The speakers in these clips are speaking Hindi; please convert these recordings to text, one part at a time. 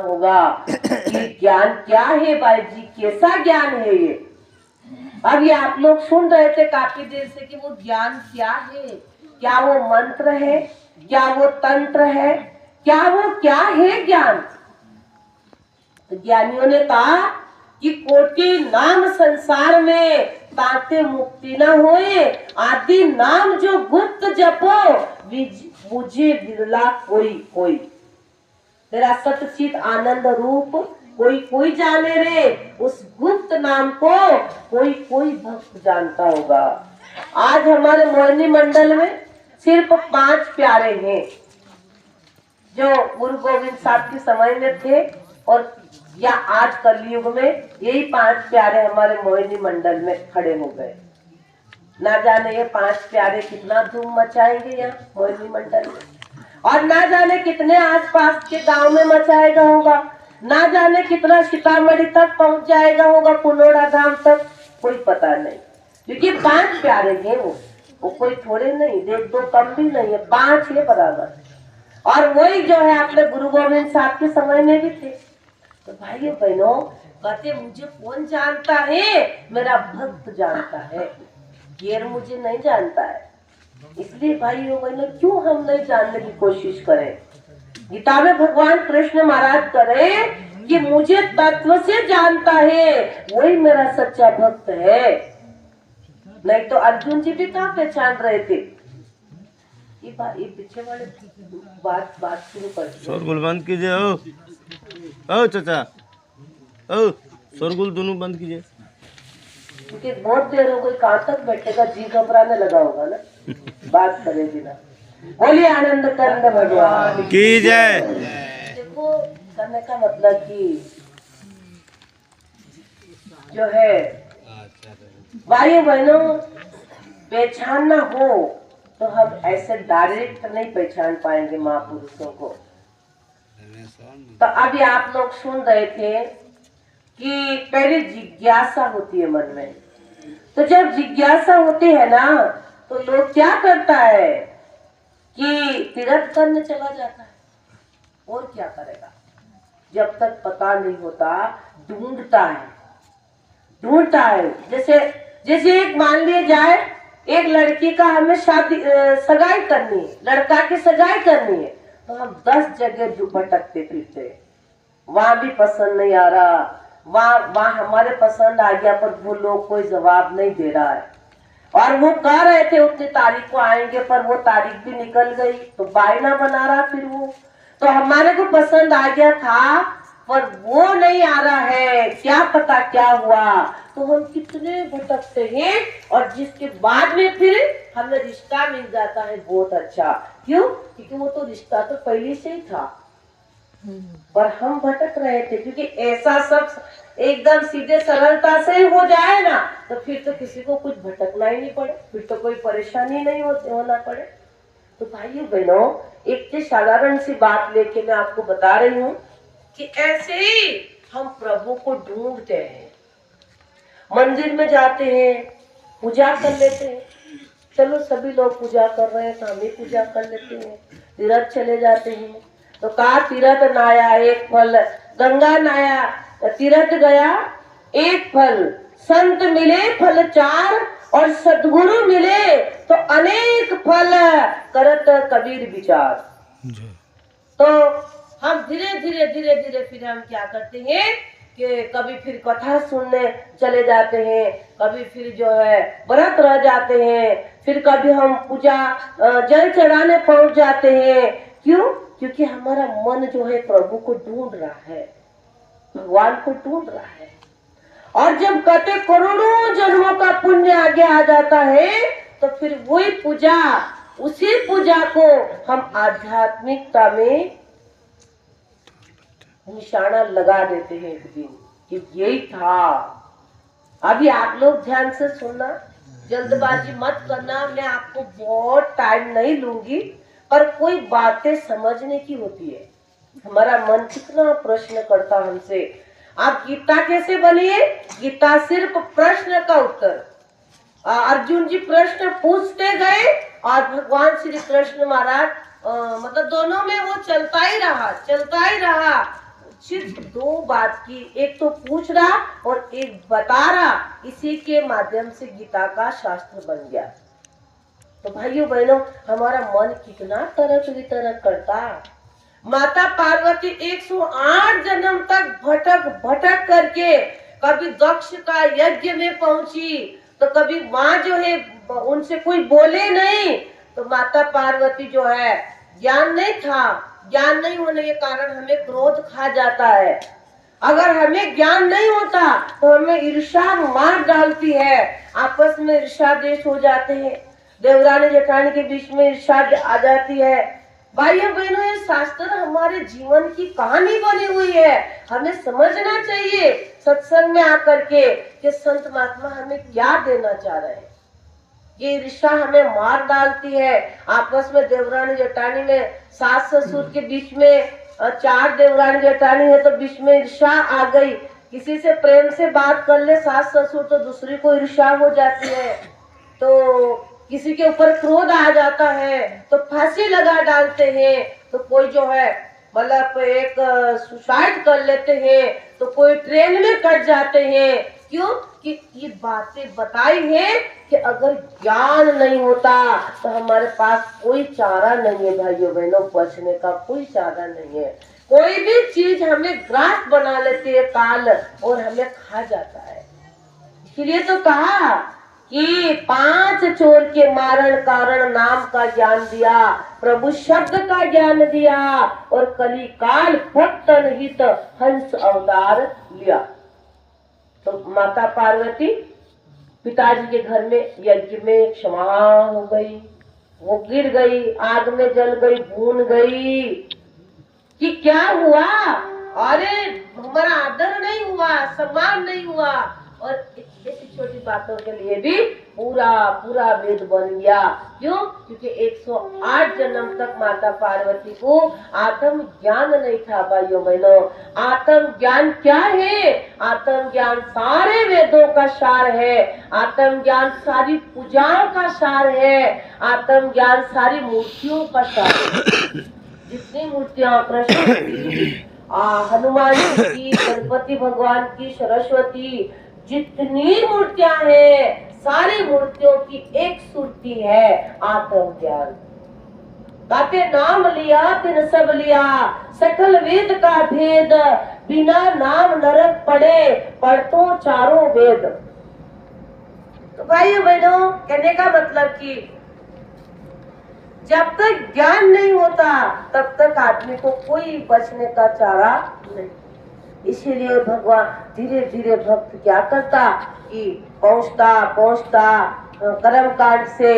होगा कि ज्ञान क्या है भाई जी, कैसा ज्ञान है ये। अब ये आप लोग सुन रहे थे काफी देर से कि वो ज्ञान क्या है, क्या वो मंत्र है, क्या वो तंत्र है, क्या है ज्ञान। तो ज्ञानियों ने कहा कि कोटि नाम संसार में ताते मुक्ति न होए, आदि नाम जो गुप्त जपो मुझे बिरला कोई कोई। तेरा सतचित आनंद रूप कोई कोई जाने रे, उस गुप्त नाम को कोई कोई भक्त जानता होगा। आज हमारे मोहिनी मंडल में सिर्फ 5 प्यारे हैं जो गुरु गोविंद साहब के समय में थे, और या आज कलयुग में यही 5 प्यारे हमारे मोहिनी मंडल में खड़े हो गए। ना जाने ये 5 प्यारे कितना धूम मचाएंगे यहाँ मोहिनी मंडल में, और ना जाने कितने आसपास के गांव में मचाएगा होगा, ना जाने कितना सीतामढ़ी तक पहुंच जाएगा होगा, पुनौरा धाम तक, कोई पता नहीं। क्योंकि 5 प्यारे हैं वो कोई थोड़े नहीं, 1-2 कम भी नहीं है, 5 है बराबर। और वही जो है अपने गुरु गोविंद साहब के समय में भी थे। तो भाइयों बहनों, कहते मुझे कौन जानता है, मेरा भक्त जानता है, गैर मुझे नहीं जानता है। इसलिए भाइयों बहनों, क्यों हम नहीं जानने की कोशिश करें। गीता में भगवान कृष्ण महाराज करें कि मुझे तत्व से जानता है, वही मेरा सच्चा भक्त है। नहीं तो अर्जुन जी भी कहाँ पहचान रहे थे। ये पीछे वाले बात शुरू कर शोरगुल बंद कीजिए। ओ चाचा, ओ शोरगुल दोनों बंद कीजिए। क्योंकि बहुत देर हो गई, कहाँ तक बैठेगा, जी घबराने लगा होगा ना, बात करेगी ना। बोलिए आनंद कंद भगवान की जय। देखो करने का मतलब कि जो है भाइयों बहनों, पहचानना हो तो हम ऐसे डायरेक्ट नहीं पहचान पाएंगे महापुरुषों को। तो अभी आप लोग सुन रहे थे कि पहले जिज्ञासा होती है मन में। तो जब जिज्ञासा होती है ना, तो लोग क्या करता है कि तीर्थ करने चला जाता है, और क्या करेगा। जब तक पता नहीं होता ढूंढता है। जैसे एक मान लिया जाए, एक लड़की का हमें शादी सगाई करनी है, लड़का की सगाई करनी है, तो हम 10 जगह भटकते फिरते, वहां भी पसंद नहीं आ रहा, वहां हमारे पसंद आ गया पर वो लोग कोई जवाब नहीं दे रहा है, और वो कह रहे थे उतनी तारीख को आएंगे, पर वो तारीख भी निकल गई, तो बायना बना रहा फिर वो। तो हमारे को पसंद आ गया था पर वो नहीं आ रहा है, क्या पता क्या हुआ। तो हम कितने भटकते हैं, और जिसके बाद में फिर हमें रिश्ता मिल जाता है बहुत अच्छा। क्यों? क्योंकि वो तो रिश्ता तो पहले से ही था, पर हम भटक रहे थे। क्योंकि ऐसा सब एकदम सीधे सरलता से हो जाए ना, तो फिर तो किसी को कुछ भटकना ही नहीं पड़े, फिर तो कोई परेशानी नहीं होना पड़े। तो भाइयों बहनों, एक साधारण सी बात लेके मैं आपको बता रही हूँ कि ऐसे ही हम प्रभु को ढूंढते हैं, मंदिर में जाते हैं, पूजा कर लेते हैं। चलो सभी लोग पूजा कर रहे हैं तो हम भी पूजा कर लेते हैं। तीर्थ चले जाते हैं, तो कहा तीर्थ नाया एक फल, गंगा नाया तीर्थ गया एक फल, संत मिले फल 4, और सद्गुरु मिले तो अनेक फल, करत कबीर विचार। तो हम धीरे धीरे फिर हम क्या करते हैं कि कभी फिर कथा सुनने चले जाते हैं, कभी फिर जो है व्रत रह जाते हैं, फिर कभी हम पूजा जल चढ़ाने पहुंच जाते हैं। क्यों? क्योंकि हमारा मन जो है प्रभु को ढूंढ रहा है, भगवान को ढूंढ रहा है। और जब कहते करोड़ों जन्मों का पुण्य आगे आ जाता है, तो फिर वही पूजा, उसी पूजा को हम आध्यात्मिकता में निशाना लगा देते हैं एक दिन कि यही था। अभी आप लोग ध्यान से सुनना, जल्दबाजी मत करना, मैं आपको बहुत टाइम नहीं लूंगी, पर कोई बातें समझने की होती है। हमारा मन कितना प्रश्न करता हमसे, आप गीता कैसे बनी है? गीता सिर्फ प्रश्न का उत्तर। अर्जुन जी प्रश्न पूछते गए और भगवान श्री कृष्ण महाराज मतलब दोनों में वो चलता ही रहा। सिर्फ दो बात की, एक तो पूछ रहा और एक बता रहा, इसी के माध्यम से गीता का शास्त्र बन गया। तो भाइयों बहनों, हमारा मन कितना तरक वितरक करता। माता पार्वती 108 जन्म तक भटक भटक करके कभी दक्ष का यज्ञ में पहुंची, तो कभी माँ जो है उनसे कोई बोले नहीं, तो माता पार्वती जो है, ज्ञान नहीं था, ज्ञान नहीं होने के कारण हमें क्रोध खा जाता है। अगर हमें ज्ञान नहीं होता तो हमें ईर्ष्या मार डालती है, आपस में ईर्ष्या देश हो जाते हैं, देवरानी जेठानी के बीच में ईर्ष्या आ जाती है। भाइयों बहनों, ये शास्त्र हमारे जीवन की कहानी बनी हुई है, हमें समझना चाहिए सत्संग में आकर के कि संत महात्मा हमें क्या देना चाह रहे हैं। ये ईर्ष्या हमें मार डालती है, आपस में देवरानी जेठानी में, सास ससुर के बीच में 4 देवरानी जेठानी है तो बीच में ईर्ष्या आ गई, किसी से प्रेम से बात कर ले सास ससुर तो दूसरी को ईर्ष्या हो जाती है, तो किसी के ऊपर क्रोध आ जाता है तो फांसी लगा डालते हैं, तो कोई जो है मतलब एक सुसाइड कर लेते हैं, तो कोई ट्रेन में कट जाते हैं। क्यों? कि ये बातें बताई है कि अगर ज्ञान नहीं होता तो हमारे पास कोई चारा नहीं है भाइयों बहनों, बचने का कोई चारा नहीं है। कोई भी चीज हमें ग्रास बना लेती है काल और हमें खा जाता है। इसलिए तो कहा कि 5 चोर के मारण कारण नाम का ज्ञान दिया, प्रभु शब्द का ज्ञान दिया और कली काल भक्त हित हंस अवतार लिया। तो माता पार्वती पिताजी के घर में यज्ञ में क्षमा हो गई, वो गिर गई, आग में जल गई, भून गई कि क्या हुआ, अरे हमारा आदर नहीं हुआ, सम्मान नहीं हुआ, और ऐसी छोटी बातों के लिए भी पूरा पूरा वेद बन गया। क्यों? क्योंकि 108 जन्म तक माता पार्वती को आत्म ज्ञान नहीं था। भाइयों बहनों, आत्म ज्ञान क्या है? आत्म ज्ञान सारे वेदों का सार है, आत्म ज्ञान सारी पूजाओं का सार है, आत्म ज्ञान सारी मूर्तियों का सार है। जितनी मूर्तियां कृष्ण की, हनुमान जी की, गणपति भगवान की, सरस्वती, जितनी मूर्तियां हैं सारी मूर्तियों की एक सुरती है आत्म ज्ञान। ताके नाम लिया तिन सब लिया, सकल वेद का भेद, बिना नाम नरक पड़े, पढ़तो चारों वेद। तो भाइयों बहनों, कहने का मतलब कि जब तक ज्ञान नहीं होता तब तक आदमी को कोई बचने का चारा नहीं। इसीलिए भगवान धीरे धीरे भक्त क्या करता कि पहुंचता पहुंचता कर्म कांड से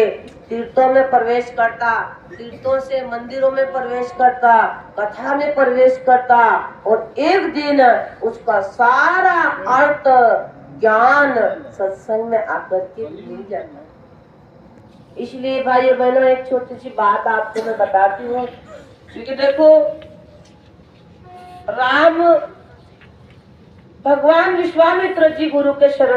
तीर्थों में प्रवेश करता, तीर्थों से मंदिरों में प्रवेश करता, कथा में प्रवेश करता, और एक दिन उसका सारा अर्थ ज्ञान सत्संग में आकर के मिल जाता। इसलिए भाइयों बहनों, एक छोटी सी बात आपको मैं बताती हूँ, क्योंकि देखो राम भगवान विश्वामित्र जी गुरु के शरण